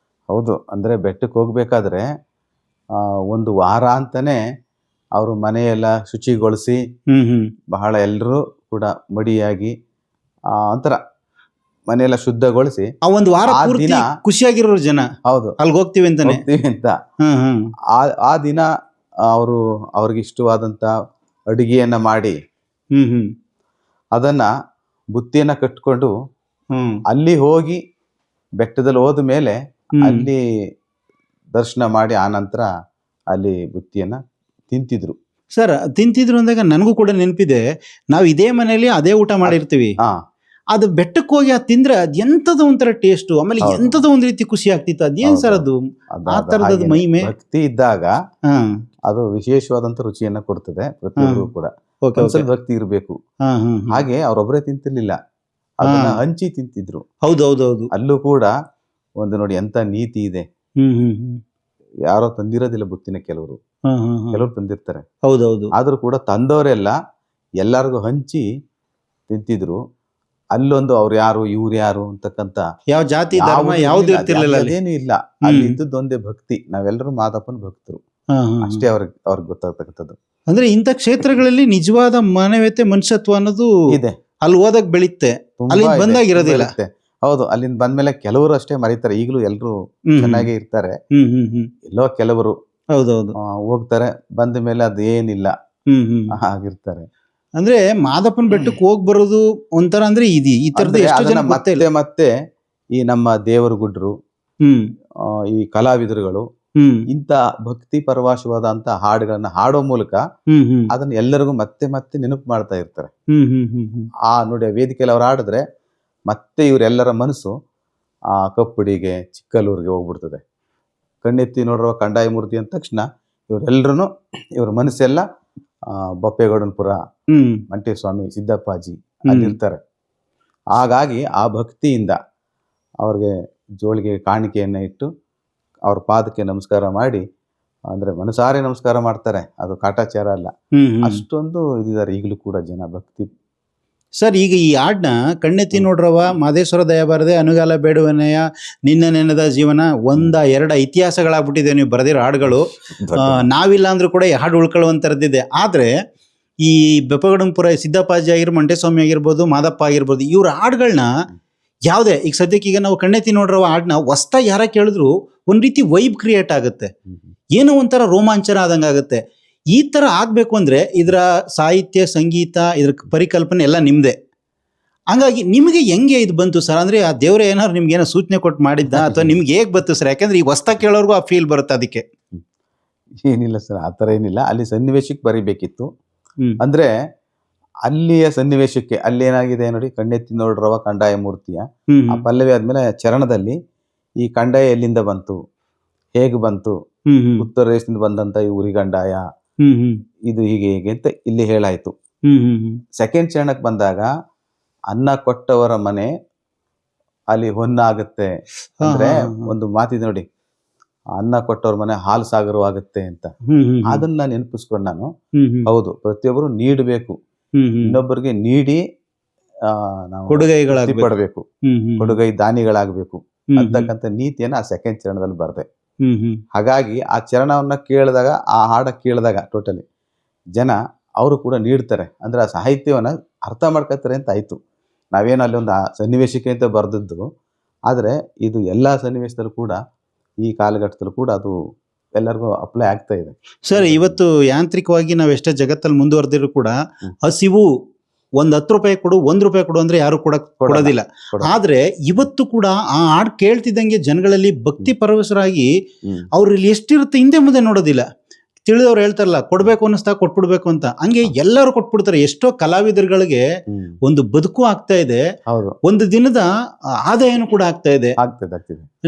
ಹೌದು ಅಂದ್ರೆ ಬೆಟ್ಟಕ್ಕೆ ಹೋಗ್ಬೇಕಾದ್ರೆ ಒಂದು ವಾರ ಅಂತಾನೆ ಅವರು ಮನೆಯೆಲ್ಲ ಶುಚಿಗೊಳಿಸಿ ಬಹಳ ಎಲ್ಲರೂ ಕೂಡ ಮಡಿಯಾಗಿ ಒಂಥರ ಮನೆಯೆಲ್ಲ ಶುದ್ಧಗೊಳಿಸಿ ಆ ಒಂದು ವಾರ ಆ ಪೂರ್ತಿ ದಿನ ಖುಷಿಯಾಗಿರೋರು ಜನ ಹೌದು ಅಲ್ಲಿಗೆ ಹೋಗ್ತೀವಿ ಅಂತಾನೆ. ಹೋಗ್ತೀವಿ ಅಂತ ಹ್ಮ್ ಹ್ಮ್ ಆ ದಿನ ಅವ್ರಿಗೆ ಇಷ್ಟವಾದಂತ ಅಡುಗೆಯನ್ನ ಮಾಡಿ ಹ್ಮ್ ಹ್ಮ್ ಅದನ್ನ ಬುತ್ತಿಯನ್ನ ಕಟ್ಕೊಂಡು ಹ್ಮ್ ಅಲ್ಲಿ ಹೋಗಿ ಬೆಟ್ಟದಲ್ಲಿ ಹೋದ ಮೇಲೆ ಹ್ಮ್. ಅಲ್ಲಿ ದರ್ಶನ ಮಾಡಿ ಆನಂತರ ಅಲ್ಲಿ ಬುತ್ತಿಯನ್ನ ತಿಂತಿದ್ರು. ಸರ್ ತಿಂತಿದ್ರು ಅಂದಾಗ ನನಗೂ ಕೂಡ ನೆನಪಿದೆ, ನಾವು ಇದೇ ಮನೆಯಲ್ಲಿ ಅದೇ ಊಟ ಮಾಡಿರ್ತೀವಿ. ಹಾ ಅದು ಬೆಟ್ಟಕ್ಕೆ ಹೋಗಿ ಅದು ತಿಂದ್ರೆ ಅದ್ ಎಂತದ ಒಂಥರ ಟೇಸ್ಟ್, ಆಮೇಲೆ ಹೌದು. ಎಂತದ ಒಂದ್ ರೀತಿ ಖುಷಿ ಆಗ್ತಿತ್ತು. ಅದೇನ್ ಸರ್ ಅದು ಆ ತರದ್ ಹಾಗೇನೆ. ಮಹಿಮೆ? ಭಕ್ತಿ ಇದ್ದಾಗ ಹಾ ಅದು ವಿಶೇಷವಾದಂತ ರುಚಿಯನ್ನ ಕೊಡ್ತದೆ ಪ್ರತಿಯೊಬ್ಬರು ಕೂಡ. ಓಕೆ ಒಂದ್ಸಲ ಭಕ್ತಿ ಇರಬೇಕು. ಹಾ ಹಾ ಹಾಗೆ ಅವ್ರೊಬ್ಬರೇ ತಿಂತಿರ್ಲಿಲ್ಲ, ಅದನ್ನ ಹಂಚಿ ತಿಂತಿದ್ರು. ಹೌದು ಹೌದು ಹೌದು. ಅಲ್ಲೂ ಕೂಡ ಒಂದು ನೋಡಿ ಎಂತ ನೀತಿ ಇದೆ. ಹ್ಮ್ ಹ್ಮ್ ಹ್ಮ್ ಯಾರೋ ತಂದಿರೋದಿಲ್ಲ ಬುತ್ತಿನ, ಕೆಲವರು ಹ್ಮ್ ಹ್ಮ್ ಹ್ಮ್ ಕೆಲವರು ತಂದಿರ್ತಾರೆ. ಹೌದೌದು. ಆದ್ರೂ ಕೂಡ ತಂದವರೆಲ್ಲ ಎಲ್ಲರಿಗೂ ಹಂಚಿ ತಿಂತಿದ್ರು. ಅಲ್ಲೊಂದು ಅವ್ರು ಯಾರು ಇವ್ರು ಯಾರು ಅಂತಕ್ಕಂತ ಯಾವ ಜಾತಿ ಧರ್ಮ ಯಾವ್ದು ಇರ್ತಿರ್ಲಿಲ್ಲ ಅಲ್ಲಿ. ಅದೇನು ಇಲ್ಲ. ಅಲ್ಲಿ ಇದ್ದದ್ದೊಂದೇ ಭಕ್ತಿ. ನಾವೆಲ್ಲರೂ ಮಾದಪ್ಪನ ಭಕ್ತರು ಹಾ, ಹಾ, ಹಾ. ಅಷ್ಟೇ ಅವ್ರಿಗೆ ಗೊತ್ತಾಗ್ತಕ್ಕಂಥದ್ದು ಅಂದ್ರೆ ಇಂಥ ಕ್ಷೇತ್ರಗಳಲ್ಲಿ ನಿಜವಾದ ಮಾನವೀಯತೆ ಮನುಷ್ಯತ್ವ ಅನ್ನೋದು ಇದೆ. ಅಲ್ಲಿ ಓದಕ್ ಬೆಳೀತೆ, ತುಂಬಾ ಅಲ್ಲಿಂದ ಇದೆ, ಬಂದಾಗಿರೋದಿಲ್ಲ. ತುಂಬಾ ಇರುತ್ತೆ. ಹೌದು, ಅಲ್ಲಿಂದ ಬಂದ್ಮೇಲೆ ಕೆಲವರು ಅಷ್ಟೇ ಮರೀತಾರೆ. ಈಗಲೂ ಎಲ್ಲರೂ ಚೆನ್ನಾಗೇ ಇರ್ತಾರೆ. ಎಲ್ಲೋ ಕೆಲವರು ಹೌದೌದು. ಹೋಗ್ತಾರೆ, ಬಂದ ಮೇಲೆ ಅದು ಏನಿಲ್ಲ ಆಗಿರ್ತಾರೆ. ಅಂದ್ರೆ ಮಾದಪ್ಪನ ಬೆಟ್ಟಕ್ಕೆ ಹೋಗ್ ಬರೋದು ಒಂಥರ ಅಂದ್ರೆ ಈ ತರದ ಅಂದ್ರೆ ಎಷ್ಟು ಜನ ಅದನ್ನ ಗೊತ್ತೇ ಇಲ್ಲ. ಮತ್ತೆ ಈ ನಮ್ಮ ದೇವರ ಗುಡ್ರು, ಈ ಕಲಾವಿದರುಗಳು ಇಂತ ಭಕ್ತಿ ಪರವಶವಾದಂತ ಹಾಡುಗಳನ್ನ ಹಾಡೋ ಮೂಲಕ ಅದನ್ನ ಎಲ್ಲರಿಗೂ ಮತ್ತೆ ಮತ್ತೆ ನೆನಪು ಮಾಡ್ತಾ ಇರ್ತಾರೆ. ನೋಡಿ ವೇದಿಕೆಯಲ್ಲಿ ಅವ್ರು ಹಾಡಿದ್ರೆ ಮತ್ತೆ ಇವರೆಲ್ಲರ ಮನಸ್ಸು ಕಪ್ಪಡಿಗೆ, ಚಿಕ್ಕಲ್ಲೂರಿಗೆ ಹೋಗ್ಬಿಡ್ತದೆ. ಕಣ್ಣೆತ್ತಿ ನೋಡಿರುವ ಕಂದಾಯ ಮೂರ್ತಿ ಅಂದ ತಕ್ಷಣ ಇವರೆಲ್ಲರೂ ಇವ್ರ ಮನಸ್ಸೆಲ್ಲ ಬಪ್ಪೇಗೌಡನಪುರ, ಮಂಟೇಸ್ವಾಮಿ, ಸಿದ್ದಪ್ಪಾಜಿ ಅಲ್ಲಿರ್ತಾರೆ. ಹಾಗಾಗಿ ಆ ಭಕ್ತಿಯಿಂದ ಅವ್ರಿಗೆ ಜೋಳಿಗೆ ಕಾಣಿಕೆಯನ್ನು ಇಟ್ಟು ಅವ್ರ ಪಾದಕ್ಕೆ ನಮಸ್ಕಾರ ಮಾಡಿ, ಅಂದ್ರೆ ಮನಸಾರೆ ನಮಸ್ಕಾರ ಮಾಡ್ತಾರೆ. ಅದು ಕಾಟಾಚಾರ ಅಲ್ಲ. ಅಷ್ಟೊಂದು ಇದಿದ್ದಾರೆ ಈಗಲೂ ಕೂಡ ಜನ ಭಕ್ತಿ. ಸರ್ ಈಗ ಈ ಹಾಡನ್ನ ಕಣ್ಣೆತ್ತಿ ನೋಡ್ರವ, ಮಾದೇಶ್ವರ ದಯ ಬಾರದೆ, ಅನುಗಾಲ ಬೇಡುವನೆಯ, ನಿನ್ನ ನೆನದ ಜೀವನ, 1-2 ಇತಿಹಾಸಗಳಾಗ್ಬಿಟ್ಟಿದೆ ನೀವು ಬರೆದಿರೋ ಹಾಡುಗಳು. ನಾವಿಲ್ಲ ಅಂದ್ರೂ ಕೂಡ ಈ ಹಾಡು ಉಳ್ಕೊಳ್ಳುವಂಥದ್ದಿದೆ. ಆದ್ರೆ ಈ ಬೆಪ್ಪಗಡಂಪುರ ಸಿದ್ದಪ್ಪಾಜಿ ಆಗಿರ್ಬೋದು, ಮಂಟೇಸ್ವಾಮಿ ಆಗಿರ್ಬೋದು, ಮಾದಪ್ಪ ಆಗಿರ್ಬೋದು, ಇವ್ರ ಹಾಡುಗಳನ್ನ ಯಾವುದೇ ಈಗ ಸದ್ಯಕ್ಕೆ ಈಗ ನಾವು ಕಣ್ಣೆತ್ತಿ ನೋಡ್ರವ ಹಾಡನ್ನ ಹೊಸ್ದಾಗಿ ಯಾರ ಕೇಳಿದ್ರು ಒಂದ್ ರೀತಿ ವೈಬ್ ಕ್ರಿಯೇಟ್ ಆಗುತ್ತೆ, ಏನೋ ಒಂಥರ ರೋಮಾಂಚನ ಆದಂಗೆ ಆಗುತ್ತೆ. ಈ ತರ ಆಗ್ಬೇಕು ಅಂದ್ರೆ ಇದರ ಸಾಹಿತ್ಯ, ಸಂಗೀತ, ಇದ್ರ ಪರಿಕಲ್ಪನೆ ಎಲ್ಲ ನಿಮ್ದೆ. ಹಂಗಾಗಿ ನಿಮಗೆ ಹೆಂಗೆ ಇದು ಬಂತು ಸರ್? ಅಂದ್ರೆ ಆ ದೇವ್ರ ಏನಾದ್ರು ನಿಮ್ಗೆ ಏನೋ ಸೂಚನೆ ಕೊಟ್ಟು ಮಾಡಿದ್ದ, ಅಥವಾ ನಿಮ್ಗೆ ಹೇಗ್ ಬಂತು ಸರ್? ಯಾಕಂದ್ರೆ ಈ ಹೊಸ್ದಾಗಿ ಕೇಳೋರ್ಗು ಆ ಫೀಲ್ ಬರುತ್ತೆ ಅದಕ್ಕೆ. ಏನಿಲ್ಲ ಸರ್, ಆ ಥರ ಏನಿಲ್ಲ. ಅಲ್ಲಿ ಸನ್ನಿವೇಶಕ್ಕೆ ಬರಿಬೇಕಿತ್ತು. ಅಂದ್ರೆ ಅಲ್ಲಿಯ ಸನ್ನಿವೇಶಕ್ಕೆ ಅಲ್ಲಿ ಏನಾಗಿದೆ ನೋಡಿ, ಕಣ್ಣೆತ್ತಿ ನೋಡ್ರವ ಕಂದಾಯ ಮೂರ್ತಿಯ ಆ ಪಲ್ಲವಿ ಆದ್ಮೇಲೆ ಚರಣದಲ್ಲಿ ಈ ಕಂದಾಯ ಎಲ್ಲಿಂದ ಬಂತು, ಹೇಗೆ ಬಂತು, ಉತ್ತರ ದೇಶದಿಂದ ಬಂದಂತ ಈ ಉರಿಗಂಡಾಯ, ಇದು ಹೀಗೆ ಹೀಗೆ ಅಂತ ಇಲ್ಲಿ ಹೇಳಾಯ್ತು. ಸೆಕೆಂಡ್ ಚರಣಕ್ಕೆ ಬಂದಾಗ ಅನ್ನ ಕೊಟ್ಟವರ ಮನೆ ಅಲ್ಲಿ ಹೊನ್ನಾಗುತ್ತೆ ಅಂದ್ರೆ ಒಂದು ಮಾತಿದೆ ನೋಡಿ, ಅನ್ನ ಕೊಟ್ಟವ್ರ ಮನೆ ಹಾಲು ಸಾಗರವಾಗುತ್ತೆ ಅಂತ. ಅದನ್ನ ನೆನಪಿಸ್ಕೊಂಡು ನಾನು, ಹೌದು ಪ್ರತಿಯೊಬ್ಬರು ನೀಡಬೇಕು, ಇನ್ನೊಬ್ಬರಿಗೆ ನೀಡಿ ನಾವು ಪಡಬೇಕು, ಕೊಡುಗೈ ದಾನಿಗಳಾಗಬೇಕು ಅಂತಕ್ಕಂಥ ನೀತಿಯನ್ನ ಆ ಸೆಕೆಂಡ್ ಚರಣದಲ್ಲಿ ಬರ್ದೆ. ಹಾಗಾಗಿ ಆ ಚರಣವನ್ನ ಕೇಳಿದಾಗ, ಆ ಹಾಡ ಕೇಳಿದಾಗ ಟೋಟಲಿ ಜನ ಅವರು ಕೂಡ ನೀಡ್ತಾರೆ. ಅಂದ್ರೆ ಆ ಸಾಹಿತ್ಯವನ್ನ ಅರ್ಥ ಮಾಡ್ಕೊತಾರೆ ಅಂತ ಆಯ್ತು. ನಾವೇನು ಅಲ್ಲಿ ಒಂದು ಸನ್ನಿವೇಶಕ್ಕೆ ಅಂತ ಬರ್ದದ್ದು, ಆದ್ರೆ ಇದು ಎಲ್ಲಾ ಸನ್ನಿವೇಶದಲ್ಲೂ ಕೂಡ ಈ ಕಾಲಘಟ್ಟದಲ್ಲೂ ಕೂಡ ಅದು ಎಲ್ಲರಿಗೂ ಅಪ್ಲೈ ಆಗ್ತಾ ಇದೆ. ಸರ್ ಇವತ್ತು ಯಾಂತ್ರಿಕವಾಗಿ ನಾವ್ ಎಷ್ಟೇ ಜಗತ್ತಲ್ಲಿ ಮುಂದುವರೆದಿದ್ರು ಕೂಡ ಹಸಿವು ಒಂದ್ 10 ರೂಪಾಯಿ ಕೊಡು, 1 ರೂಪಾಯಿ ಕೊಡು ಅಂದ್ರೆ ಯಾರು ಕೂಡ ಕೊಡೋದಿಲ್ಲ. ಆದ್ರೆ ಇವತ್ತು ಕೂಡ ಆ ಹಾಡು ಕೇಳ್ತಿದ್ದಂಗೆ ಜನಗಳಲ್ಲಿ ಭಕ್ತಿ ಪರವಶರಾಗಿ ಅವ್ರಲ್ಲಿ ಎಷ್ಟಿರುತ್ತೆ ಹಿಂದೆ ಮುಂದೆ ನೋಡೋದಿಲ್ಲ. ತಿಳಿದವ್ರು ಹೇಳ್ತಾರಲ್ಲ, ಕೊಡ್ಬೇಕು ಅನ್ನಿಸ್ತಾ ಕೊಟ್ಬಿಡ್ಬೇಕು ಅಂತ, ಹಂಗೆ ಎಲ್ಲರೂ ಕೊಟ್ಬಿಡ್ತಾರೆ. ಎಷ್ಟೋ ಕಲಾವಿದರುಗಳಿಗೆ ಒಂದು ಬದುಕು ಆಗ್ತಾ ಇದೆ, ಒಂದು ದಿನದ ಆದಾಯನೂ ಕೂಡ ಆಗ್ತಾ ಇದೆ.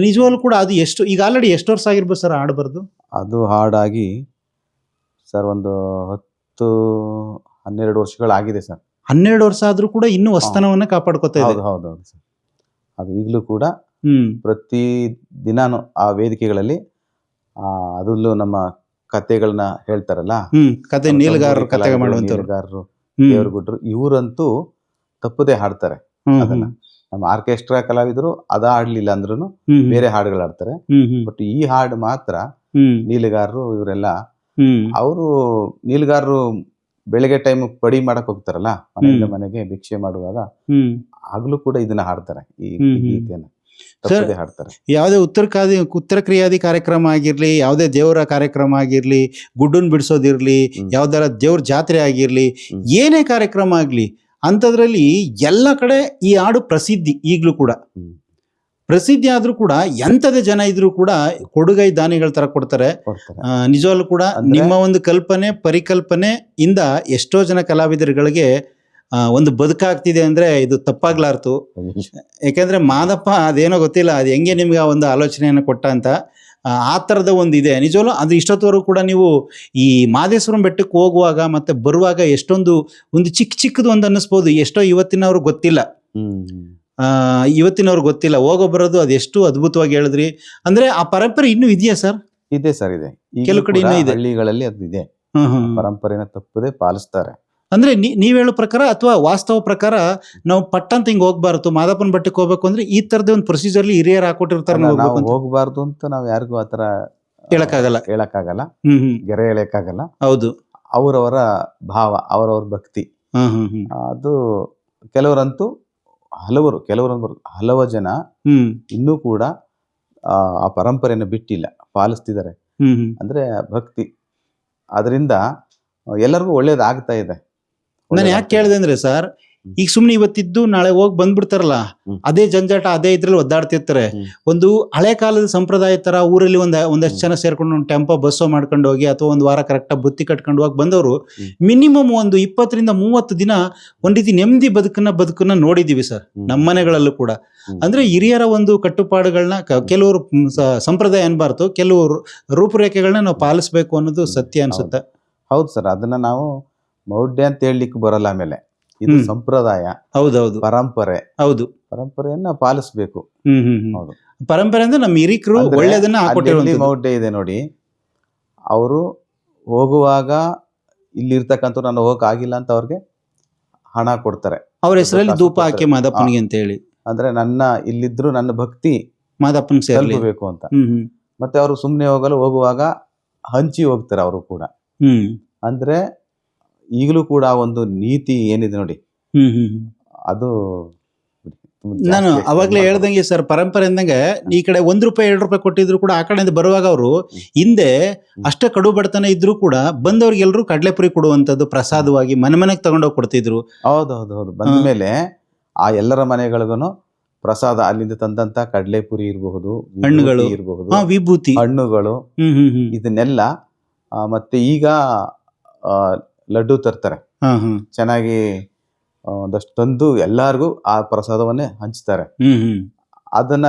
ನಿಜವಾಗ್ಲೂ ಕೂಡ ಅದು ಎಷ್ಟು, ಈಗ ಆಲ್ರೆಡಿ ಎಷ್ಟು ವರ್ಷ ಆಗಿರ್ಬೋದು ಸರ್ ಹಾಡು ಬರೆದು? ಅದು ಹಾಡಾಗಿ ಸರ್ ಒಂದು 10-12 ವರ್ಷಗಳಾಗಿದೆ ಸರ್. 12 ವರ್ಷ ಆದ್ರೂ ಕೂಡ ಇನ್ನೂ ಹೊಸತನವನ್ನ ಕಾಪಾಡ್ಕೊತಾ ಇದೆ. ಹೌದೌದು ಸರ್. ಅದು ಈಗಲೂ ಕೂಡ ಪ್ರತಿ ದಿನಾನು ಆ ವೇದಿಕೆಗಳಲ್ಲಿ ಅದರಲ್ಲೂ ನಮ್ಮ ಕಥೆಗಳನ್ನ ಹೇಳ್ತಾರಲ್ಲ, ಕತೆ ನೀಲಗಾರರು ಕತೆ ಮಾಡುವಂತವ್ರು, ದೇವರಗುಡ್ರು ಇವರಂತೂ ತಪ್ಪದೆ ಹಾಡ್ತಾರೆ ಅದನ್ನ. ನಮ್ಮ ಆರ್ಕೆಸ್ಟ್ರಾ ಕಲಾವಿದರು ಅದ ಹಾಡ್ಲಿಲ್ಲ ಅಂದ್ರೂ ಬೇರೆ ಹಾಡುಗಳು ಹಾಡ್ತಾರೆ. ಬಟ್ ಈ ಹಾಡು ಮಾತ್ರ ನೀಲಗಾರರು ಇವರೆಲ್ಲ ಅವರು ನೀಲಗಾರರು ಬೆಳಗ್ಗೆ ಟೈಮ್ ಪಡಿ ಮಾಡಕ್ ಹೋಗ್ತಾರಲ್ಲ ಮನೆಯಿಂದ ಮನೆಗೆ ಭಿಕ್ಷೆ ಮಾಡುವಾಗ ಆಗ್ಲೂ ಕೂಡ ಇದನ್ನ ಹಾಡ್ತಾರೆ, ಈ ಗೀತೆಯನ್ನ ತಪ್ಪದೆ ಹಾಡ್ತಾರೆ. ಯಾವುದೇ ಉತ್ತರ ಕ್ರಿಯಾದಿ ಕಾರ್ಯಕ್ರಮ ಆಗಿರ್ಲಿ, ಯಾವುದೇ ದೇವರ ಕಾರ್ಯಕ್ರಮ ಆಗಿರ್ಲಿ, ಗುಡ್ಡನ್ ಬಿಡಿಸೋದಿರ್ಲಿ, ಯಾವ್ದಾರ ದೇವ್ರ ಜಾತ್ರೆ ಆಗಿರ್ಲಿ, ಏನೇ ಕಾರ್ಯಕ್ರಮ ಆಗ್ಲಿ ಅಂಥದ್ರಲ್ಲಿ ಎಲ್ಲ ಕಡೆ ಈ ಹಾಡು ಪ್ರಸಿದ್ಧಿ. ಈಗಲೂ ಕೂಡ ಪ್ರಸಿದ್ಧಿ ಆದ್ರೂ ಕೂಡ ಎಂಥದೇ ಜನ ಇದ್ರೂ ಕೂಡ ಕೊಡುಗೈ ದಾನಿಗಳ ತರ ಕೊಡ್ತಾರೆ. ನಿಜವಾಗ್ಲೂ ಕೂಡ ನಿಮ್ಮ ಒಂದು ಪರಿಕಲ್ಪನೆ ಇಂದ ಎಷ್ಟೋ ಜನ ಕಲಾವಿದರುಗಳಿಗೆ ಒಂದು ಬದುಕಾಗ್ತಿದೆ ಅಂದ್ರೆ ಇದು ತಪ್ಪಾಗ್ಲಾರ್ತು. ಯಾಕೆಂದ್ರೆ ಮಾದಪ್ಪ ಅದೇನೋ ಗೊತ್ತಿಲ್ಲ, ಅದು ಹೆಂಗೆ ನಿಮ್ಗೆ ಆ ಒಂದು ಆಲೋಚನೆಯನ್ನು ಕೊಟ್ಟ ಅಂತ ಆ ಥರದ ಒಂದು ಇದೆ. ನಿಜವಲ್ಲೂ ಅದು ಇಷ್ಟೊತ್ತವರೆಗೂ ಕೂಡ ನೀವು ಈ ಮಾದೇಶ್ವರಂ ಬೆಟ್ಟಕ್ಕೆ ಹೋಗುವಾಗ ಮತ್ತೆ ಬರುವಾಗ ಎಷ್ಟೊಂದು ಒಂದು ಚಿಕ್ಕದು ಒಂದು ಅನ್ನಿಸ್ಬೋದು. ಎಷ್ಟೋ ಇವತ್ತಿನವ್ರಿಗೆ ಗೊತ್ತಿಲ್ಲ, ಹೋಗೋ ಬರೋದು ಅದೆಷ್ಟು ಅದ್ಭುತವಾಗಿ ಹೇಳಿದ್ರಿ. ಅಂದ್ರೆ ಆ ಪರಂಪರೆ ಇನ್ನೂ ಇದೆಯಾ ಸರ್? ಇದೆ ಸರ್, ಇದೆ. ಕೆಲವು ಕಡೆ ಇನ್ನೂ ಇದೆ, ಹಳ್ಳಿಗಳಲ್ಲಿ ಅದು ಇದೆ. ಪರಂಪರೆನ ತಪ್ಪದೆ ಪಾಲಿಸ್ತಾರೆ. ಅಂದ್ರೆ ನೀವ್ ಹೇಳೋ ಪ್ರಕಾರ ಅಥವಾ ವಾಸ್ತವ ಪ್ರಕಾರ ನಾವು ಪಟ್ಟಂತ ಹಿಂಗ್ ಹೋಗ್ಬಾರ್ದು, ಮಾದಪ್ಪನ ಬೆಟ್ಟಕ್ಕೆ ಹೋಗ್ಬೇಕು ಅಂದ್ರೆ ಈ ತರದ ಒಂದು ಪ್ರೊಸೀಜರ್ಲಿ ಹಿರಿಯರು ಹಾಕೊಟ್ಟಿರ್ತಾರೆ, ನಾವು ಹೋಗ್ಬಾರ್ದು ಅಂತ ನಾವ್ ಯಾರಿಗೂ ಆತರ ಹೇಳಕ್ಕಾಗಲ್ಲ, ಗೆರೆ ಹೇಳಕ್ಕಾಗಲ್ಲ. ಹೌದು, ಅವರವರ ಭಾವ, ಅವರವ್ರ ಭಕ್ತಿ. ಅದು ಕೆಲವರಂತೂ ಹಲವು ಜನ ಇನ್ನೂ ಕೂಡ ಆ ಪರಂಪರೆಯನ್ನು ಬಿಟ್ಟಿಲ್ಲ, ಪಾಲಿಸ್ತಿದ್ದಾರೆ. ಅಂದ್ರೆ ಭಕ್ತಿ, ಅದರಿಂದ ಎಲ್ಲರಿಗೂ ಒಳ್ಳೇದಾಗ್ತಾ ಇದೆ. ನಾನು ಯಾಕೆ ಕೇಳಿದೆ ಅಂದ್ರೆ ಸರ್, ಈಗ ಸುಮ್ನೆ ಇವತ್ತಿದ್ದು ನಾಳೆ ಹೋಗಿ ಬಂದ್ಬಿಡ್ತಾರಲ್ಲ, ಅದೇ ಜಂಜಾಟ, ಅದೇ ಇದ್ರಲ್ಲಿ ಒದ್ದಾಡ್ತಿರ್ತಾರೆ. ಒಂದು ಹಳೆ ಕಾಲದ ಸಂಪ್ರದಾಯ ತರ ಊರಲ್ಲಿ ಒಂದಷ್ಟು ಜನ ಸೇರ್ಕೊಂಡು ಒಂದು ಟೆಂಪೋ ಬಸ್ಸೋ ಮಾಡ್ಕೊಂಡು ಹೋಗಿ ಅಥವಾ ಒಂದು ವಾರ ಕರೆಕ್ಟಾಗಿ ಬುತ್ತಿ ಕಟ್ಕೊಂಡು ಹೋಗಿ ಬಂದವರು ಮಿನಿಮಮ್ ಒಂದು 20 ರಿಂದ 30 ದಿನ ಒಂದ್ ರೀತಿ ನೆಮ್ಮದಿ ಬದುಕನ್ನ ನೋಡಿದೀವಿ ಸರ್, ನಮ್ಮ ಮನೆಗಳಲ್ಲೂ ಕೂಡ. ಅಂದ್ರೆ ಹಿರಿಯರ ಒಂದು ಕಟ್ಟುಪಾಡುಗಳನ್ನ ಕೆಲವರು ಸಂಪ್ರದಾಯ ಅನ್ಬಾರ್ದು, ಕೆಲವರು ರೂಪುರೇಖೆಗಳನ್ನ ನಾವು ಪಾಲಿಸ್ಬೇಕು ಅನ್ನೋದು ಸತ್ಯ ಅನ್ಸುತ್ತೆ. ಹೌದು ಸರ್, ಅದನ್ನ ನಾವು ಮೌಢ್ಯ ಅಂತ ಹೇಳಲಿಕ್ಕೆ ಬರಲ್ಲ. ಆಮೇಲೆ ಇದು ಸಂಪ್ರದಾಯ, ಹೌದೌದು, ಪರಂಪರೆಯನ್ನ ಪಾಲಿಸ್ಬೇಕು. ಹೌದು, ಪರಂಪರೆ ಅಂದ್ರೆ ನಮ್ಮ ಹಿರಿಕರು ಒಳ್ಳೆದನ್ನ ಹಾಕೊಟ್ಟಿರುವಂತದ್ದು. ಮೌಢ್ಯ ಇದೆ ನೋಡಿ, ಅವರು ಹೋಗುವಾಗ ಇಲ್ಲಿರ್ತಕ್ಕಂಥ ನಾನು ಹೋಗಕ್ ಆಗಿಲ್ಲ ಅಂತ ಅವ್ರಿಗೆ ಹಣ ಕೊಡ್ತಾರೆ, ಅವ್ರ ಹೆಸರಲ್ಲಿ ಧೂಪ ಹಾಕಿ ಮಾದಪ್ಪನಿಗೆ ಅಂತ ಹೇಳಿ. ಅಂದ್ರೆ ನನ್ನ ಇಲ್ಲಿದ್ರು ನನ್ನ ಭಕ್ತಿ ಮಾದಪ್ಪನಿಗೆ ಸೇರಬೇಕು ಅಂತ. ಮತ್ತೆ ಅವರು ಸುಮ್ನೆ ಹೋಗುವಾಗ ಹಂಚಿ ಹೋಗ್ತಾರೆ ಅವರು ಕೂಡ. ಅಂದ್ರೆ ಈಗಲೂ ಕೂಡ ಒಂದು ನೀತಿ ಏನಿದೆ ನೋಡಿ, ಅದು ನಾನು ಅವಾಗ್ಲೇ ಹೇಳ್ದಂಗೆ ಸರ್, ಪರಂಪರೆ ಅಂದಂಗೆ ಈ ಕಡೆ ₹1 ₹2 ಕೊಟ್ಟಿದ್ರು ಕೂಡ ಆ ಕಡೆಯಿಂದ ಬರುವಾಗ ಅವರು ಹಿಂದೆ ಅಷ್ಟೇ ಕಡು ಬಡತನ ಇದ್ರು ಕೂಡ ಬಂದವ್ರಿಗೆಲ್ರು ಕಡಲೆಪುರಿ ಕೊಡುವಂತದ್ದು ಪ್ರಸಾದವಾಗಿ ಮನೆಗೆ ತಗೊಂಡೋಗಿ ಕೊಡ್ತಿದ್ರು. ಹೌದೌದು, ಬಂದ್ಮೇಲೆ ಆ ಎಲ್ಲರ ಮನೆಗಳಿಗೂ ಪ್ರಸಾದ ಅಲ್ಲಿಂದ ತಂದಂತ ಕಡಲೆಪುರಿ ಇರಬಹುದು, ಹಣ್ಣುಗಳು ಇರಬಹುದು, ವಿಭೂತಿ ಹಣ್ಣುಗಳು, ಇದನ್ನೆಲ್ಲ ಮತ್ತೆ ಈಗ ಲಡ್ಡು ತರ್ತಾರೆ ಚೆನ್ನಾಗಿ, ಒಂದಷ್ಟು ತಂದು ಎಲ್ಲಾರ್ಗು ಆ ಪ್ರಸಾದವನ್ನೇ ಹಂಚ್ತಾರೆ. ಅದನ್ನ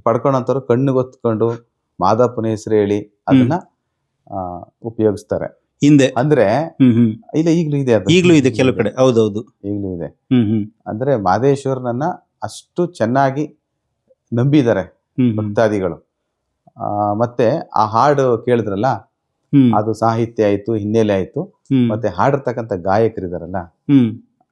ಪಡ್ಕೊಂಡಂತವ್ರು ಕಣ್ಣಿಗೊತ್ಕೊಂಡು ಮಾದಪ್ಪನ ಹೆಸರು ಹೇಳಿ ಅದನ್ನ ಉಪಯೋಗಿಸ್ತಾರೆ ಹಿಂದೆ. ಅಂದ್ರೆ ಇಲ್ಲ, ಈಗಲೂ ಇದೆ ಕೆಲವು ಕಡೆ. ಹೌದೌದು, ಈಗಲೂ ಇದೆ. ಅಂದ್ರೆ ಮಾದೇಶ್ವರನನ್ನ ಅಷ್ಟು ಚೆನ್ನಾಗಿ ನಂಬಿದ್ದಾರೆ ಭಕ್ತಾದಿಗಳು. ಮತ್ತೆ ಆ ಹಾಡು ಕೇಳಿದ್ರಲ್ಲ, ಅದು ಸಾಹಿತ್ಯ ಆಯ್ತು, ಹಿನ್ನೆಲೆ ಆಯ್ತು, ಮತ್ತೆ ಹಾಡಿರ್ತಕ್ಕಂಥ ಗಾಯಕರಿದಾರಲ್ಲ,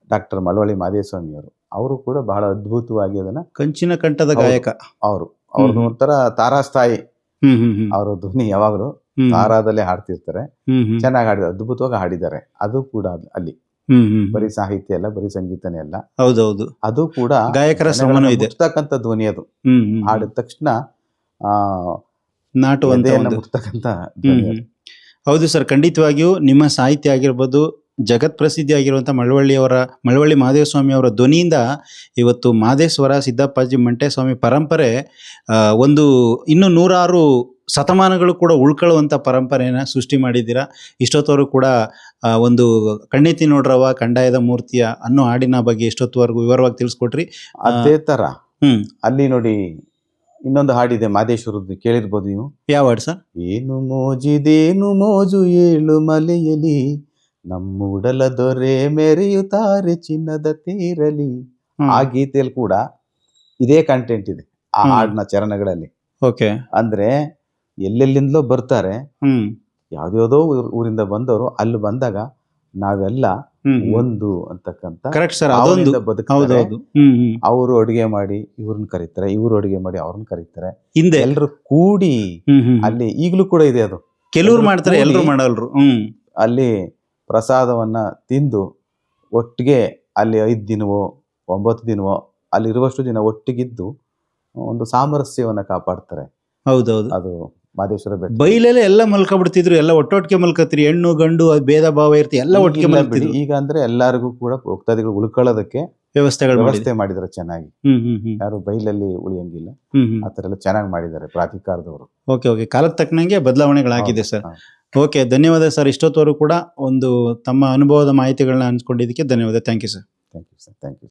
ಡಾಕ್ಟರ್ ಮಳವಳ್ಳಿ ಮಾದೇಸ್ವಾಮಿ ಅವರು ಕೂಡ ಬಹಳ ಅದ್ಭುತವಾಗಿ ಅದನ್ನ, ಕಂಚಿನ ಕಂಠದ ಗಾಯಕ ಅವ್ರದ್ದು ಒಂಥರ ತಾರಾಸ್ಥಾಯಿ. ಅವರ ಧ್ವನಿ ಯಾವಾಗಲೂ ತಾರಾದಲ್ಲೇ ಹಾಡ್ತಿರ್ತಾರೆ, ಚೆನ್ನಾಗಿ ಹಾಡಿದ್ದಾರೆ, ಅದ್ಭುತವಾಗಿ ಹಾಡಿದ್ದಾರೆ. ಅದು ಕೂಡ ಅಲ್ಲಿ ಬರೀ ಸಾಹಿತ್ಯ ಅಲ್ಲ, ಬರೀ ಸಂಗೀತನೇ ಅಲ್ಲ, ಹೌದೌದು, ಅದು ಕೂಡ ಗಾಯಕರ ಶ್ರಮನೂ ಇದೆ. ಮುಟ್ತಕ್ಕಂಥ ಧ್ವನಿ ಅದು, ಹಾಡಿದ ತಕ್ಷಣ ಮುಟ್ತಕ್ಕಂಥ ಧ್ವನಿ ಅದು. ಹೌದು ಸರ್, ಖಂಡಿತವಾಗಿಯೂ ನಿಮ್ಮ ಸಾಹಿತ್ಯ ಆಗಿರ್ಬೋದು, ಜಗತ್ ಪ್ರಸಿದ್ಧಿ ಆಗಿರುವಂಥ ಮಳವಳ್ಳಿ ಮಾದೇಸ್ವಾಮಿ ಅವರ ಧ್ವನಿಯಿಂದ ಇವತ್ತು ಮಾದೇಶ್ವರ ಸಿದ್ದಪ್ಪಾಜಿ ಮಂಟೇಸ್ವಾಮಿ ಪರಂಪರೆ ಒಂದು ಇನ್ನು 106 ಶತಮಾನಗಳು ಕೂಡ ಉಳ್ಕೊಳ್ಳುವಂಥ ಪರಂಪರೆಯನ್ನು ಸೃಷ್ಟಿ ಮಾಡಿದ್ದೀರಾ. ಇಷ್ಟೊತ್ತವರೆಗೂ ಕೂಡ ಒಂದು ಕಣ್ಣೆತ್ತಿ ನೋಡ್ರವ ಕಂದಾಯದ ಮೂರ್ತಿಯ ಅನ್ನೋ ಹಾಡಿನ ಬಗ್ಗೆ ಇಷ್ಟೊತ್ತವರೆಗೂ ವಿವರವಾಗಿ ತಿಳಿಸ್ಕೊಟ್ರಿ. ಅದೇ ತರ ಅಲ್ಲಿ ನೋಡಿ ಇನ್ನೊಂದು ಹಾಡಿದೆ ಮಾದೇಶ್ವರದ್ದು, ಕೇಳಿರ್ಬೋದು ನೀವು. ಯಾವ ಹಾಡು ಸರ್? ಏನು ಮೋಜಿದೇನು ಮೋಜು ಏಳು ಮಲೆಯಲಿ, ನಮ್ಮೂಡಲ ದೊರೆ ಮೆರೆಯುತ್ತಾರೆ ಚಿನ್ನದ ತೀರಲಿ. ಆ ಗೀತೆಯಲ್ಲಿ ಕೂಡ ಇದೇ ಕಂಟೆಂಟ್ ಇದೆ ಆ ಹಾಡಿನ ಚರಣಗಳಲ್ಲಿ. ಓಕೆ, ಅಂದ್ರೆ ಎಲ್ಲೆಲ್ಲಿಂದಲೋ ಬರ್ತಾರೆ, ಯಾವ್ದ್ಯಾವ್ದೋ ಊರಿಂದ ಬಂದವರು ಅಲ್ಲಿ ಬಂದಾಗ ನಾವೆಲ್ಲ ಒಂದು ಅಂತಕ್ಕಂತ ಕರೆಕ್ಟ್ ಸರ್, ಅದೊಂದು ಭಾವನೆಯಿಂದ ಬದುಕ್ತಾರೆ. ಹೌದೌದು. ಅವರು ಅಡುಗೆ ಮಾಡಿ ಇವ್ರನ್ನ ಕರೀತಾರೆ, ಇವ್ರು ಅಡುಗೆ ಮಾಡಿ ಅವ್ರನ್ನ ಕರೀತಾರೆ, ಹಿಂದೆ ಎಲ್ರು ಕೂಡಿ ಅಲ್ಲಿ ಈಗಲೂ ಕೂಡ ಇದೆ ಅದು. ಕೆಲವ್ರು ಮಾಡ್ತಾರೆ, ಎಲ್ರು ಮಾಡಲ್ರು. ಅಲ್ಲಿ ಪ್ರಸಾದವನ್ನ ತಿಂದು ಒಟ್ಟಿಗೆ ಅಲ್ಲಿ 5 ದಿನವೋ 9 ದಿನವೋ ಅಲ್ಲಿರುವಷ್ಟು ದಿನ ಒಟ್ಟಿಗಿದ್ದು ಒಂದು ಸಾಮರಸ್ಯವನ್ನ ಕಾಪಾಡ್ತಾರೆ. ಹೌದೌದು. ಅದು ಮಹದೇಶ್ವರ ಬೆಟ್ಟ. ಬೈಲೆಲ್ಲ ಎಲ್ಲ ಮಲ್ಕೊಬಿಡ್ತಿದ್ರು, ಎಲ್ಲ ಒಟ್ಟೊಟ್ಟಿಗೆ ಮಲ್ಕತ್ರಿ, ಹೆಣ್ಣು ಗಂಡು ಅದು ಭೇದ ಭಾವ ಇರ್ತಿ, ಎಲ್ಲ ಒಟ್ಟಿಗೆ ಇಲ್ಲ ಮಲ್ತಿದ್ರು. ಬಿಡಿ, ಈಗ ಅಂದ್ರೆ ಎಲ್ಲರಿಗೂ ಕೂಡ ಭಕ್ತಾದಿಗಳು ಉಳ್ಕೊಳ್ಳೋದಕ್ಕೆ ವ್ಯವಸ್ಥೆಗಳು ವ್ಯವಸ್ಥೆ ಮಾಡಿದ್ದಾರೆ ಚೆನ್ನಾಗಿ. ಯಾರು ಬೈಲಲ್ಲಿ ಉಳಿಯಂಗಿಲ್ಲ, ಆತರ ಎಲ್ಲ ಚೆನ್ನಾಗಿ ಮಾಡಿದ್ದಾರೆ ಪ್ರಾಧಿಕಾರದವರು. ಓಕೆ ಓಕೆ, ಕಾಲಕ್ಕೆ ತಕ್ಕನಂಗೆ ಬದಲಾವಣೆಗಳಾಗಿದೆ ಸರ್. ಓಕೆ, ಧನ್ಯವಾದ ಸರ್. ಇಷ್ಟೊತ್ತವರು ಕೂಡ ಒಂದು ತಮ್ಮ ಅನುಭವದ ಮಾಹಿತಿಗಳನ್ನ ಹಂಚ್ಕೊಂಡಿದ್ದಕ್ಕೆ ಧನ್ಯವಾದ. Thank you sir. Thank you sir, thank you.